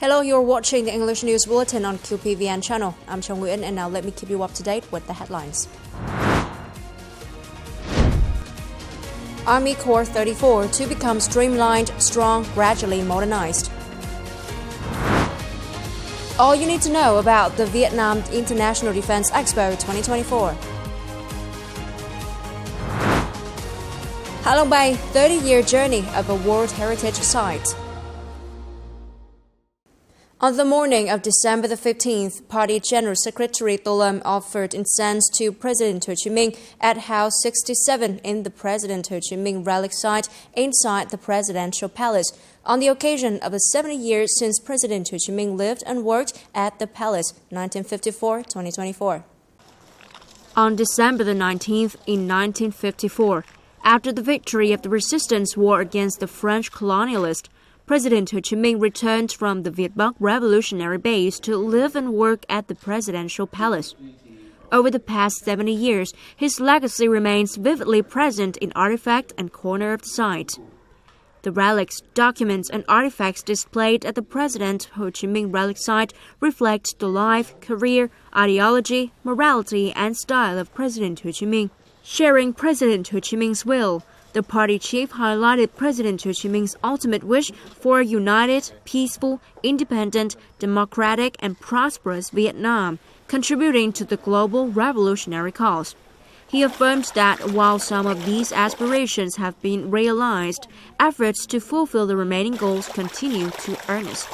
Hello, you're watching the English News Bulletin on QPVN channel. I'm Chong Nguyễn, and now let me keep you up to date with the headlines. Army Corps 34 to become streamlined, strong, gradually modernized. All you need to know about the Vietnam International Defense Expo 2024. Ha Long Bay, 30-year journey of a World Heritage Site. On the morning of December the 15th, Party General Secretary Tô Lâm offered incense to President Ho Chi Minh at House 67 in the President Ho Chi Minh relic site inside the Presidential Palace, on the occasion of the 70 years since President Ho Chi Minh lived and worked at the palace, 1954-2024. On December the 19th in 1954, after the victory of the resistance war against the French colonialists, President Ho Chi Minh returned from the Viet Bắc revolutionary base to live and work at the Presidential Palace. Over the past 70 years, his legacy remains vividly present in artifact and corner of the site. The relics, documents, and artifacts displayed at the President Ho Chi Minh relic site reflect the life, career, ideology, morality, and style of President Ho Chi Minh. Sharing President Ho Chi Minh's will, the party chief highlighted President Ho Chi Minh's ultimate wish for a united, peaceful, independent, democratic, and prosperous Vietnam, contributing to the global revolutionary cause. He affirmed that while some of these aspirations have been realized, efforts to fulfill the remaining goals continue to earnest.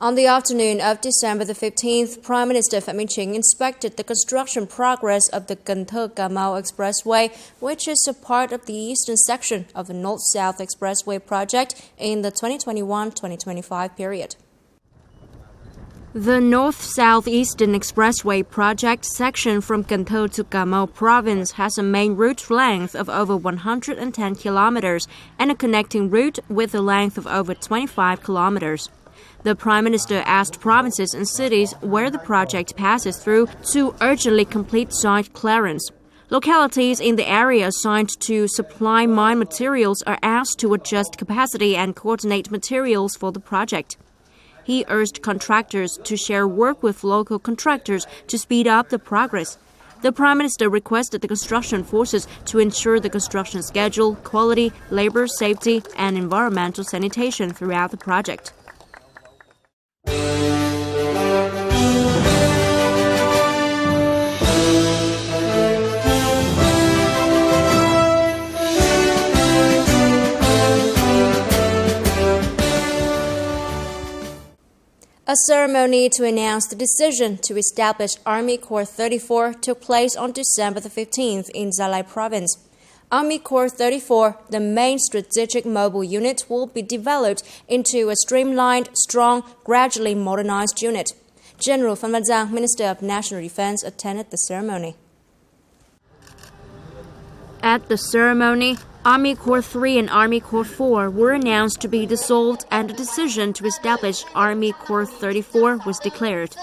On the afternoon of December the 15th, Prime Minister Phạm Minh Chính inspected the construction progress of the Cần Thơ-Cà Mau Expressway, which is a part of the eastern section of the North-South Expressway project in the 2021-2025 period. The North-South-Eastern Expressway project section from Cần Thơ to Cà Mau province has a main route length of over 110 kilometers and a connecting route with a length of over 25 kilometers. The Prime Minister asked provinces and cities where the project passes through to urgently complete site clearance. Localities in the area assigned to supply mine materials are asked to adjust capacity and coordinate materials for the project. He urged contractors to share work with local contractors to speed up the progress. The Prime Minister requested the construction forces to ensure the construction schedule, quality, labor, safety, and environmental sanitation throughout the project. A ceremony to announce the decision to establish Army Corps 34 took place on December the 15th in Gia Lai Province. Army Corps 34, the main strategic mobile unit, will be developed into a streamlined, strong, gradually modernized unit. General Phan Văn Giang, Minister of National Defense, attended the ceremony. At the ceremony, Army Corps 3 and Army Corps 4 were announced to be dissolved, and the decision to establish Army Corps 34 was declared.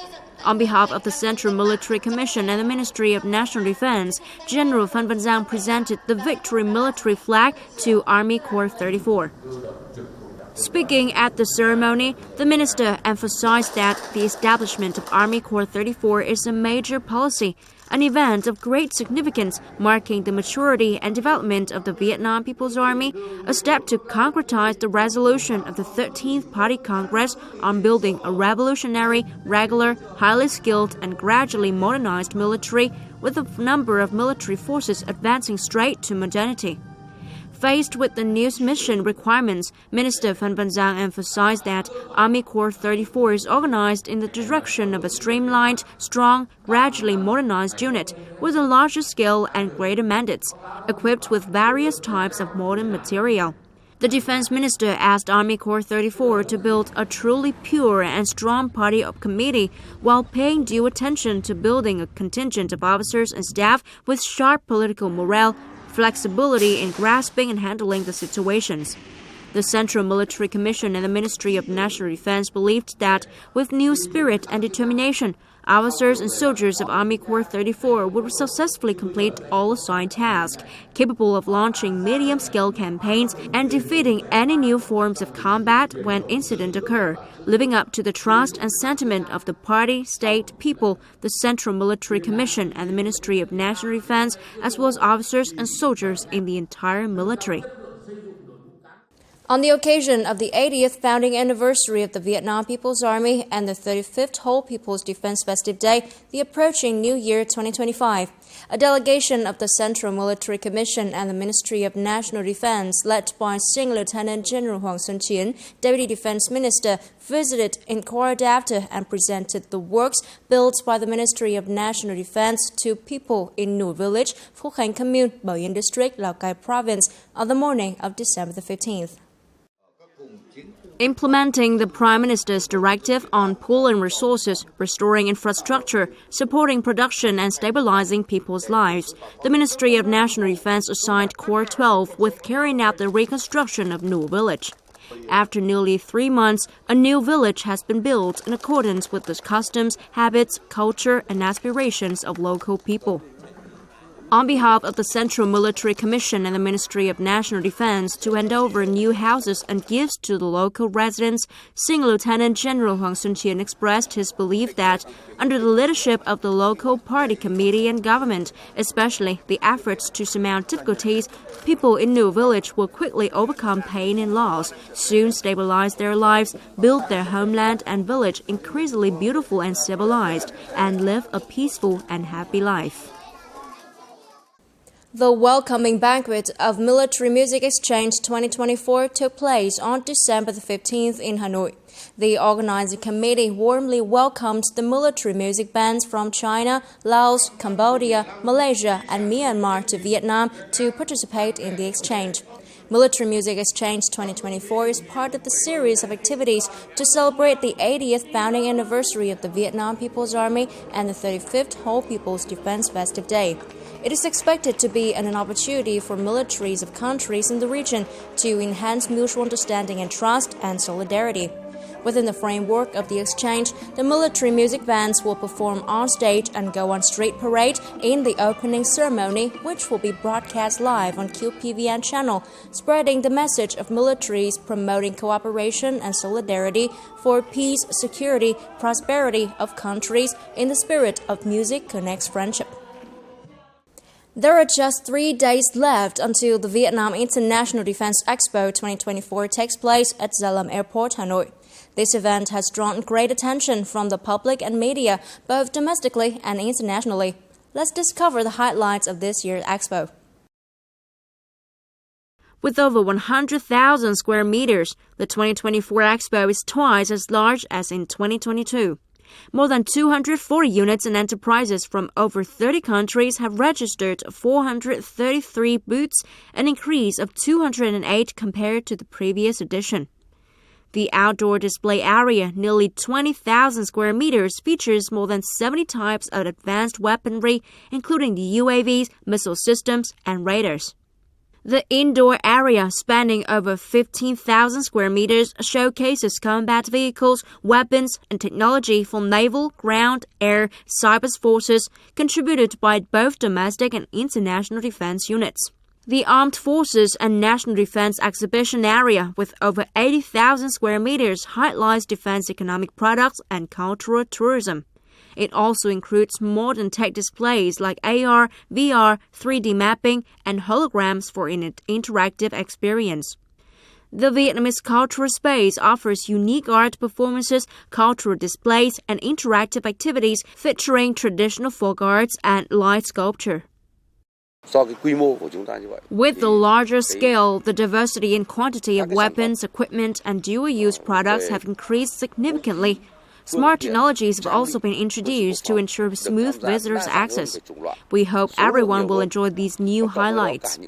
On behalf of the Central Military Commission and the Ministry of National Defense, General Phan Văn Giang presented the Victory Military Flag to Army Corps 34. Speaking at the ceremony, the minister emphasized that the establishment of Army Corps 34 is a major policy, an event of great significance marking the maturity and development of the Vietnam People's Army, a step to concretize the resolution of the 13th Party Congress on building a revolutionary, regular, highly skilled, and gradually modernized military with a number of military forces advancing straight to modernity. Faced with the new mission requirements, Minister Phan Văn Giang emphasized that Army Corps 34 is organized in the direction of a streamlined, strong, gradually modernized unit with a larger scale and greater mandates, equipped with various types of modern material. The Defense Minister asked Army Corps 34 to build a truly pure and strong party committee while paying due attention to building a contingent of officers and staff with sharp political morale, flexibility in grasping and handling the situations. The Central Military Commission and the Ministry of National Defense believed that with new spirit and determination, officers and soldiers of Army Corps 34 would successfully complete all assigned tasks, capable of launching medium-scale campaigns and defeating any new forms of combat when incidents occur, living up to the trust and sentiment of the party, state, people, the Central Military Commission and the Ministry of National Defense, as well as officers and soldiers in the entire military. On the occasion of the 80th founding anniversary of the Vietnam People's Army and the 35th Whole People's Defense Festive Day, the approaching New Year 2025, a delegation of the Central Military Commission and the Ministry of National Defense, led by Sing Lieutenant General Hoàng Xuân Chiến, Deputy Defense Minister, visited in Corps Adapter and presented the works built by the Ministry of National Defense to people in Nui Village, Phúc Khánh Commune, Bảo Yên District, Lào Cai Province, on the morning of December the 15th. Implementing the Prime Minister's directive on pooling resources, restoring infrastructure, supporting production and stabilizing people's lives, the Ministry of National Defense assigned Corps 12 with carrying out the reconstruction of Nui Village. After nearly 3 months, a new village has been built in accordance with the customs, habits, culture, and aspirations of local people. On behalf of the Central Military Commission and the Ministry of National Defense to hand over new houses and gifts to the local residents, Sing Lieutenant General Hoàng Xuân Chiến expressed his belief that, under the leadership of the local party committee and government, especially the efforts to surmount difficulties, people in Nui Village will quickly overcome pain and loss, soon stabilize their lives, build their homeland and village increasingly beautiful and civilized, and live a peaceful and happy life. The welcoming banquet of Military Music Exchange 2024 took place on December the 15th in Hanoi. The organizing committee warmly welcomed the military music bands from China, Laos, Cambodia, Malaysia, and Myanmar to Vietnam to participate in the exchange. Military Music Exchange 2024 is part of the series of activities to celebrate the 80th founding anniversary of the Vietnam People's Army and the 35th Whole People's Defense Festive Day. It is expected to be an opportunity for militaries of countries in the region to enhance mutual understanding and trust and solidarity. Within the framework of the exchange, the military music bands will perform on stage and go on street parade in the opening ceremony, which will be broadcast live on QPVN channel, spreading the message of militaries promoting cooperation and solidarity for peace, security, prosperity of countries in the spirit of music connects friendship. There are just 3 days left until the Vietnam International Defense Expo 2024 takes place at Gia Lâm Airport, Hanoi. This event has drawn great attention from the public and media, both domestically and internationally. Let's discover the highlights of this year's expo. With over 100,000 square meters, the 2024 expo is twice as large as in 2022. More than 240 units and enterprises from over 30 countries have registered 433 booths, an increase of 208 compared to the previous edition. The outdoor display area, nearly 20,000 square meters, features more than 70 types of advanced weaponry, including the UAVs, missile systems, and radars. The indoor area, spanning over 15,000 square meters, showcases combat vehicles, weapons, and technology for naval, ground, air, cyber forces, contributed by both domestic and international defense units. The Armed Forces and National Defense Exhibition area, with over 80,000 square meters, highlights defense economic products and cultural tourism. It also includes modern tech displays like AR, VR, 3D mapping, and holograms for an interactive experience. The Vietnamese cultural space offers unique art performances, cultural displays, and interactive activities featuring traditional folk arts and light sculpture. With the larger scale, the diversity and quantity of weapons, equipment, and dual-use products have increased significantly. Smart technologies have also been introduced to ensure smooth visitors' access. We hope everyone will enjoy these new highlights.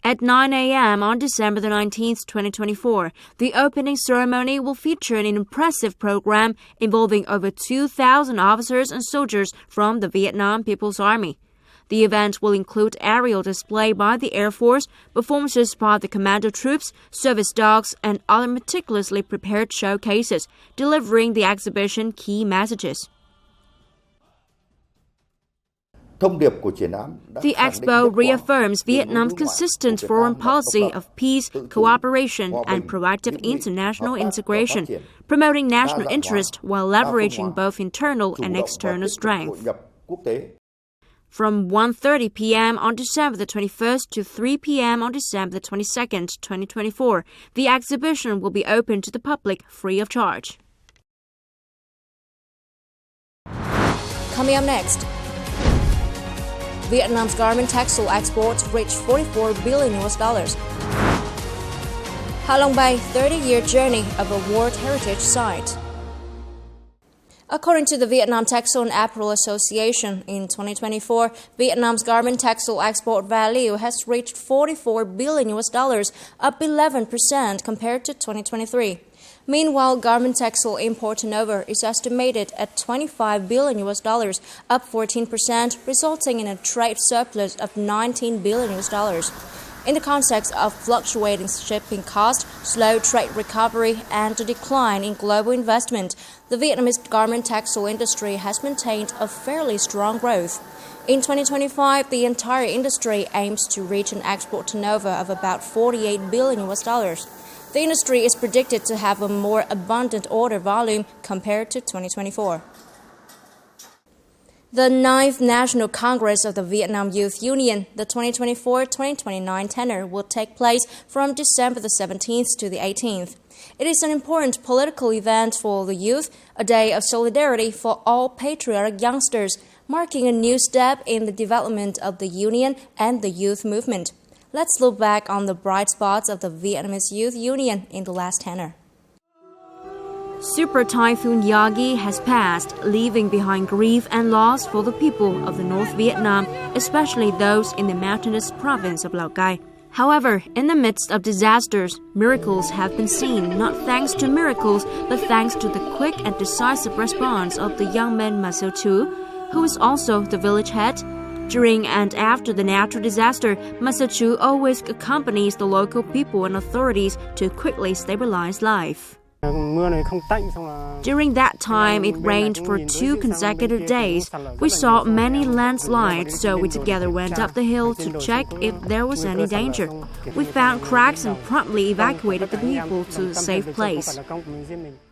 At 9 a.m. on December the 19th, 2024, the opening ceremony will feature an impressive program involving over 2,000 officers and soldiers from the Vietnam People's Army. The event will include aerial display by the Air Force, performances by the commando troops, service dogs, and other meticulously prepared showcases, delivering the exhibition key messages. The expo reaffirms Vietnam's consistent foreign policy of peace, cooperation, and proactive international integration, promoting national interest while leveraging both internal and external strength. From 1:30 p.m. on December the 21st to 3 p.m. on December the 22nd, 2024, the exhibition will be open to the public free of charge. Coming up next, Vietnam's garment textile exports reached $44 billion. Ha Long Bay 30-year journey of a World Heritage Site. According to the Vietnam Textile and Apparel Association, in 2024, Vietnam's garment textile export value has reached $44 billion, up 11% compared to 2023. Meanwhile, garment textile import turnover is estimated at $25 billion, up 14%, resulting in a trade surplus of $19 billion. In the context of fluctuating shipping costs, slow trade recovery, and a decline in global investment, the Vietnamese garment textile industry has maintained a fairly strong growth. In 2025, the entire industry aims to reach an export turnover of about $48 billion. The industry is predicted to have a more abundant order volume compared to 2024. The 9th National Congress of the Vietnam Youth Union, the 2024-2029 tenure, will take place from December the 17th to the 18th. It is an important political event for the youth, a day of solidarity for all patriotic youngsters, marking a new step in the development of the union and the youth movement. Let's look back on the bright spots of the Vietnamese Youth Union in the last tenure. Super Typhoon Yagi has passed, leaving behind grief and loss for the people of the North Vietnam, especially those in the mountainous province of Lào Cai. However, in the midst of disasters, miracles have been seen, not thanks to miracles, but thanks to the quick and decisive response of the young man Ma Seou Chu, who is also the village head. During and after the natural disaster, Ma Seou Chu always accompanies the local people and authorities to quickly stabilize life. During that time, it rained for 2 consecutive days. We saw many landslides, so we together went up the hill to check if there was any danger. We found cracks and promptly evacuated the people to a safe place.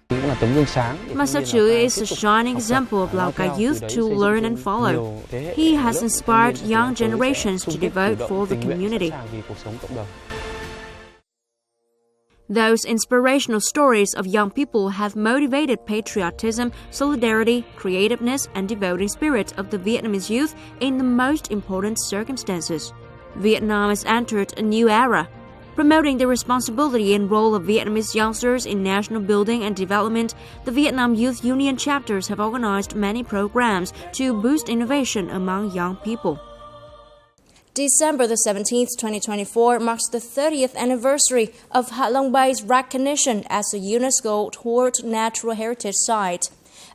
Ma Seou Chu is a shining example of Lào Cai youth to learn and follow. He has inspired young generations to devote for the community. Those inspirational stories of young people have motivated patriotism, solidarity, creativeness, and devoting spirit of the Vietnamese youth in the most important circumstances. Vietnam has entered a new era. Promoting the responsibility and role of Vietnamese youngsters in national building and development, the Vietnam Youth Union chapters have organized many programs to boost innovation among young people. December the 17th, 2024 marks the 30th anniversary of Ha Long Bay's recognition as a UNESCO World Natural Heritage Site.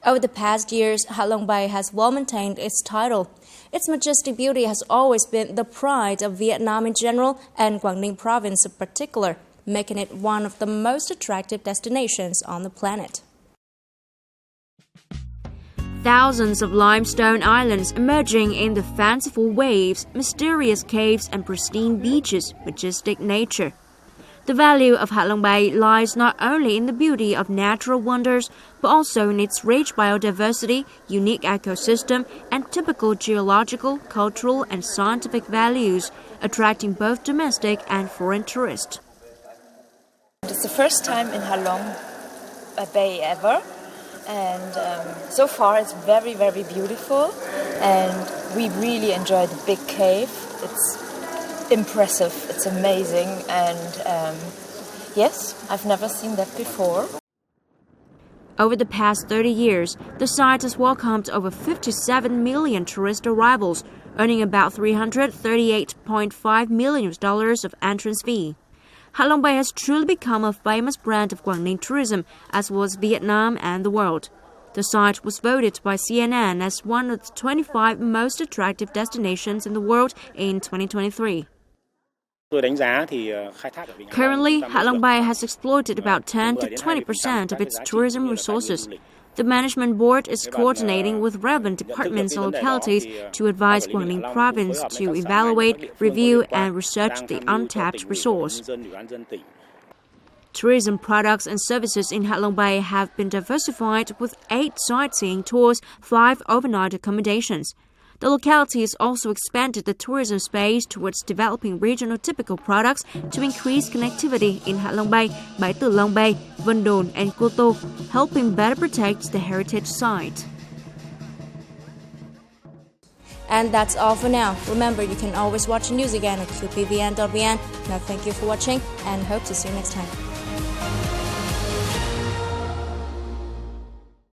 Over the past years, Ha Long Bay has well maintained its title. Its majestic beauty has always been the pride of Vietnam in general and Quảng Ninh province in particular, making it one of the most attractive destinations on the planet. Thousands of limestone islands emerging in the fanciful waves, mysterious caves, and pristine beaches, majestic nature. The value of Ha Long Bay lies not only in the beauty of natural wonders, but also in its rich biodiversity, unique ecosystem, and typical geological, cultural, and scientific values, attracting both domestic and foreign tourists. It's the first time in Ha Long Bay ever. And so far it's very, very beautiful, and we really enjoy the big cave. It's impressive, it's amazing, and yes, I've never seen that before. Over the past 30 years, the site has welcomed over 57 million tourist arrivals, earning about $338.5 million of entrance fee. Ha Long Bay has truly become a famous brand of Quảng Ninh tourism, as was Vietnam and the world. The site was voted by CNN as one of the 25 most attractive destinations in the world in 2023. Currently, Hạ Long Bay has exploited about 10 to 20% of its tourism resources. The management board is coordinating with relevant departments and localities to advise Quảng Ninh province to evaluate, review, and research the untapped resource. Tourism products and services in Hạ Long Bay have been diversified with 8 sightseeing tours, 5 overnight accommodations. The locality has also expanded the tourism space towards developing regional typical products to increase connectivity in Hạ Long Bay, Bãi Từ Long Bay, Vân Đồn, and Cô Tô, helping better protect the heritage site. And that's all for now. Remember, you can always watch news again at qpvn.vn. Now, thank you for watching and hope to see you next time.